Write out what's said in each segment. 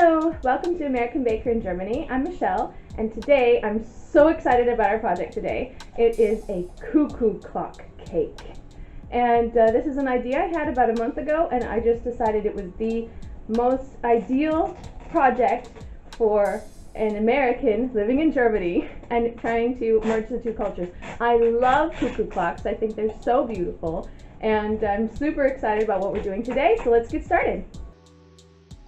Hello, welcome to American Baker in Germany. I'm Michelle, and today I'm so excited about our project today. It is a cuckoo clock cake. And this is an idea I had about a month ago, and I just decided it was the most ideal project for an American living in Germany and trying to merge the two cultures. I love cuckoo clocks. I think they're so beautiful, and I'm super excited about what we're doing today, so let's get started.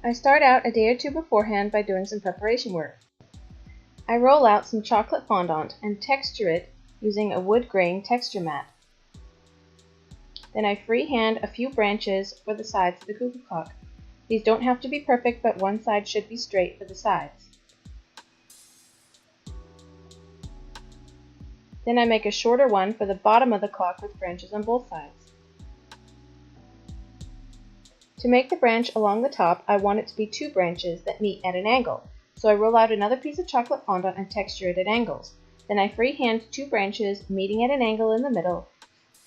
I start out a day or two beforehand by doing some preparation work. I roll out some chocolate fondant and texture it using a wood grain texture mat. Then I freehand a few branches for the sides of the cuckoo clock. These don't have to be perfect, but one side should be straight for the sides. Then I make a shorter one for the bottom of the clock with branches on both sides. To make the branch along the top, I want it to be two branches that meet at an angle, so I roll out another piece of chocolate fondant and texture it at angles. Then I freehand two branches meeting at an angle in the middle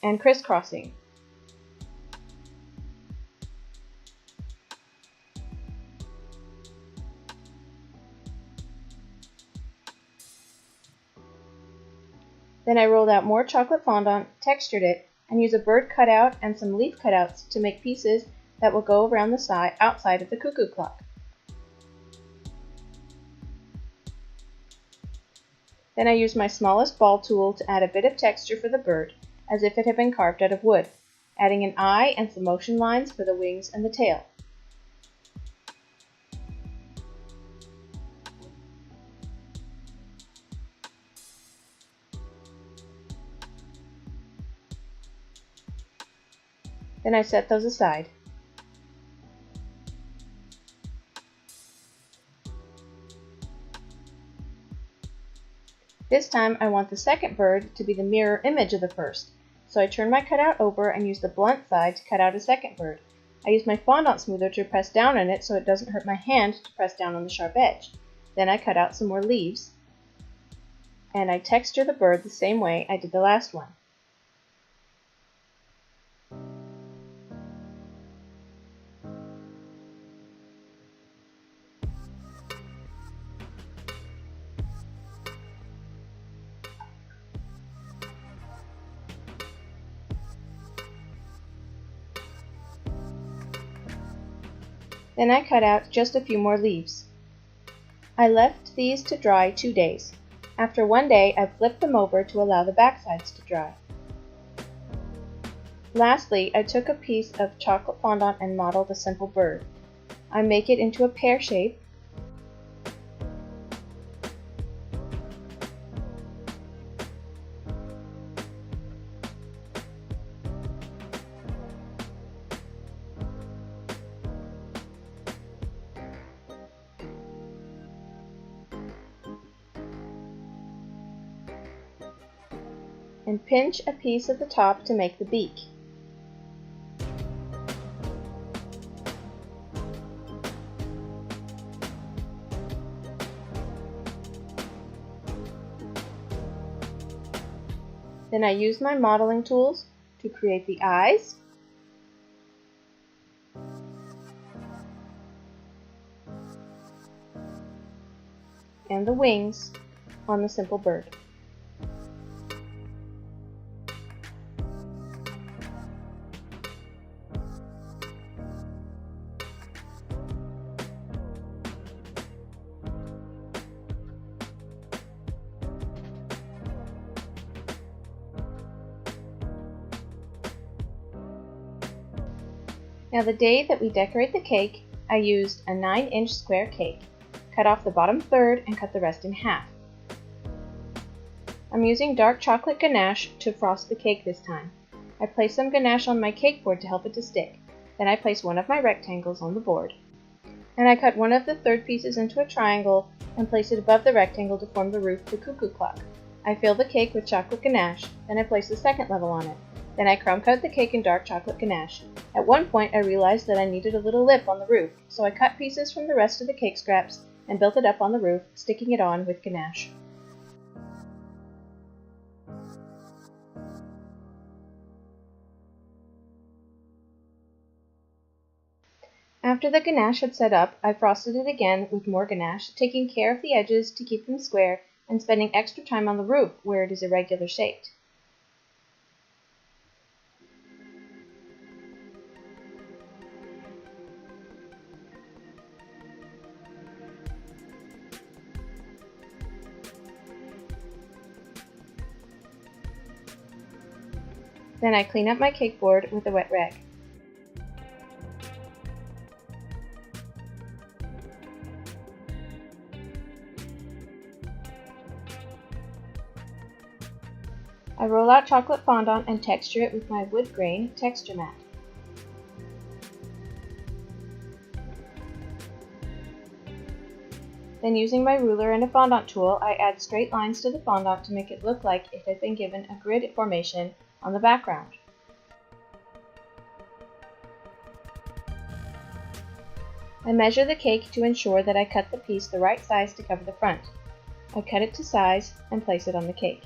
and crisscrossing. Then I rolled out more chocolate fondant, textured it, and used a bird cutout and some leaf cutouts to make pieces that will go around the outside of the cuckoo clock. Then I used my smallest ball tool to add a bit of texture for the bird, as if it had been carved out of wood, adding an eye and some motion lines for the wings and the tail. Then I set those aside. This time I want the second bird to be the mirror image of the first, so I turn my cutout over and use the blunt side to cut out a second bird. I use my fondant smoother to press down on it so it doesn't hurt my hand to press down on the sharp edge. Then I cut out some more leaves, and I texture the bird the same way I did the last one. Then I cut out just a few more leaves. I left these to dry 2 days. After 1 day, I flipped them over to allow the backsides to dry. Lastly, I took a piece of chocolate fondant and modeled a simple bird. I make it into a pear shape, and pinch a piece of the top to make the beak. Then I use my modeling tools to create the eyes, and the wings on the simple bird. Now the day that we decorate the cake, I used a 9-inch square cake, cut off the bottom third and cut the rest in half. I'm using dark chocolate ganache to frost the cake this time. I place some ganache on my cake board to help it to stick. Then I place one of my rectangles on the board. And I cut one of the third pieces into a triangle and place it above the rectangle to form the roof of the cuckoo clock. I fill the cake with chocolate ganache, then I place the second level on it. Then I crumb coat the cake in dark chocolate ganache. At one point I realized that I needed a little lip on the roof, so I cut pieces from the rest of the cake scraps and built it up on the roof, sticking it on with ganache. After the ganache had set up, I frosted it again with more ganache, taking care of the edges to keep them square and spending extra time on the roof where it is irregular shaped. Then I clean up my cake board with a wet rag. I roll out chocolate fondant and texture it with my wood grain texture mat. Then using my ruler and a fondant tool, I add straight lines to the fondant to make it look like it had been given a grid formation on the background. I measure the cake to ensure that I cut the piece the right size to cover the front. I cut it to size and place it on the cake.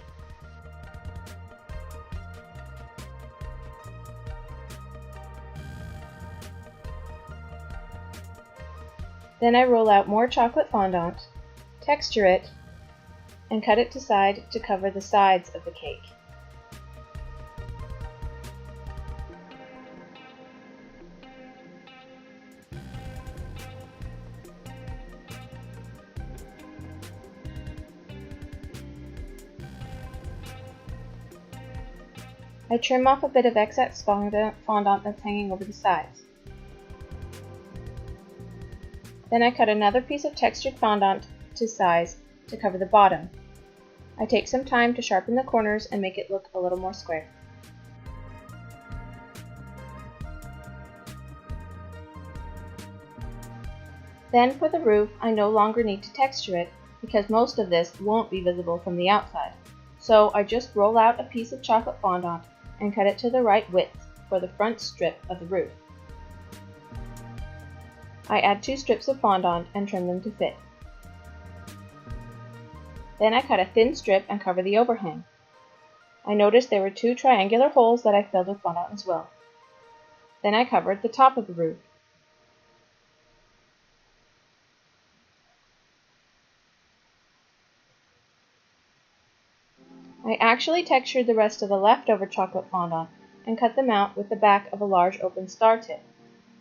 Then I roll out more chocolate fondant, texture it, and cut it to size to cover the sides of the cake. I trim off a bit of excess fondant that's hanging over the sides. Then I cut another piece of textured fondant to size to cover the bottom. I take some time to sharpen the corners and make it look a little more square. Then for the roof, I no longer need to texture it because most of this won't be visible from the outside. So I just roll out a piece of chocolate fondant and cut it to the right width for the front strip of the roof. I add 2 strips of fondant and trim them to fit. Then I cut a thin strip and cover the overhang. I noticed there were 2 triangular holes that I filled with fondant as well. Then I covered the top of the roof. I actually textured the rest of the leftover chocolate fondant and cut them out with the back of a large open star tip.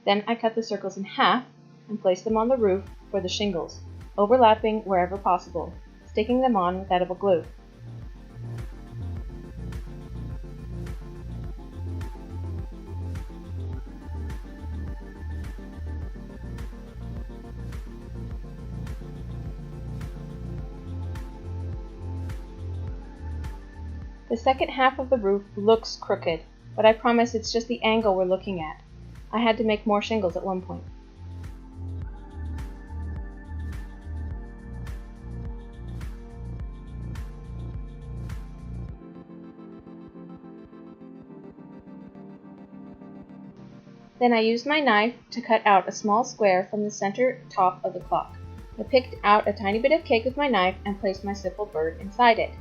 Then I cut the circles in half and placed them on the roof for the shingles, overlapping wherever possible, sticking them on with edible glue. The second half of the roof looks crooked, but I promise it's just the angle we're looking at. I had to make more shingles at one point. Then I used my knife to cut out a small square from the center top of the clock. I picked out a tiny bit of cake with my knife and placed my simple bird inside it.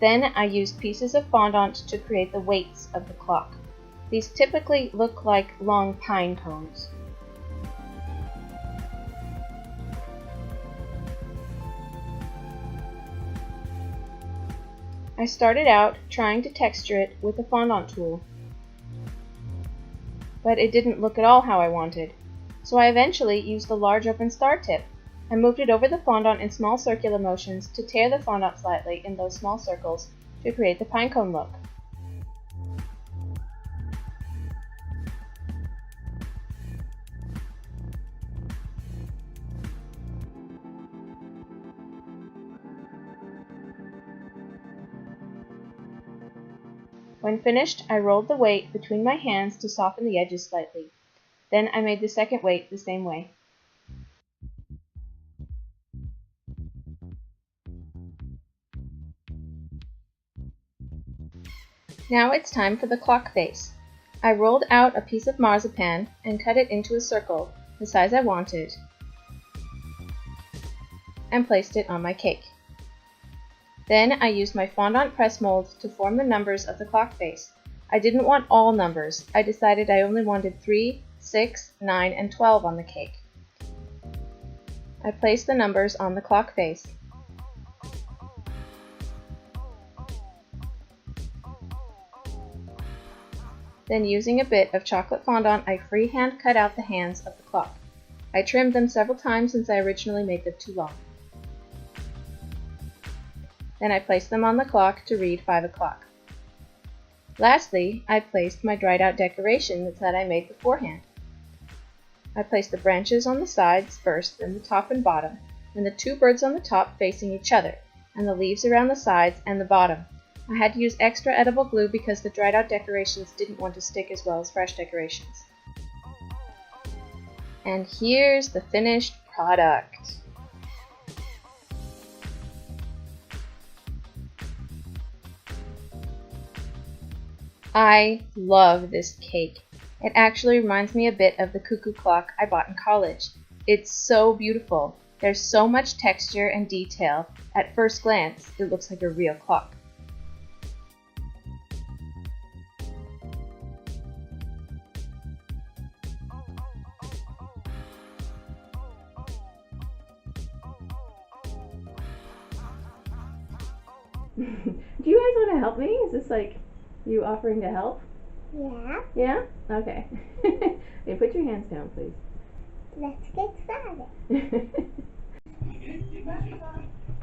Then I used pieces of fondant to create the weights of the clock. These typically look like long pine cones. I started out trying to texture it with a fondant tool, but it didn't look at all how I wanted. So I eventually used the large open star tip. I moved it over the fondant in small circular motions to tear the fondant slightly in those small circles to create the pinecone look. When finished, I rolled the weight between my hands to soften the edges slightly. Then I made the second weight the same way. Now it's time for the clock face. I rolled out a piece of marzipan and cut it into a circle, the size I wanted, and placed it on my cake. Then I used my fondant press mold to form the numbers of the clock face. I didn't want all numbers. I decided I only wanted 3, 6, 9, and 12 on the cake. I place the numbers on the clock face. Then, using a bit of chocolate fondant, I freehand cut out the hands of the clock. I trimmed them several times since I originally made them too long. Then I placed them on the clock to read 5 o'clock. Lastly, I placed my dried out decorations that I made beforehand. I placed the branches on the sides first, then the top and bottom, and the 2 birds on the top facing each other, and the leaves around the sides and the bottom. I had to use extra edible glue because the dried out decorations didn't want to stick as well as fresh decorations. And here's the finished product. I love this cake. It actually reminds me a bit of the cuckoo clock I bought in college. It's so beautiful. There's so much texture and detail. At first glance, it looks like a real clock. Do you guys want to help me? Is this like you offering to help? Yeah. Yeah? Okay. Okay, put your hands down, please. Let's get started.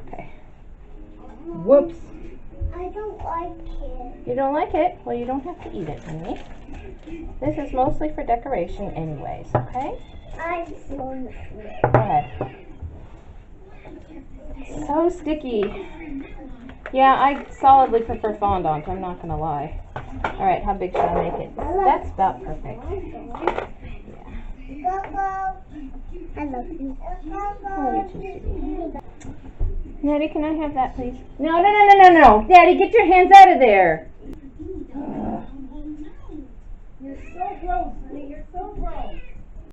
Okay. Whoops. I don't like it. You don't like it? Well, you don't have to eat it, honey. This is mostly for decoration anyways, okay? I just want it. Go ahead. So sticky. Yeah, I solidly prefer fondant, I'm not gonna lie. Alright, how big should I make it? That's about perfect. Yeah. I love you. Oh, you're too sweet. Daddy, can I have that, please? No. Daddy, get your hands out of there.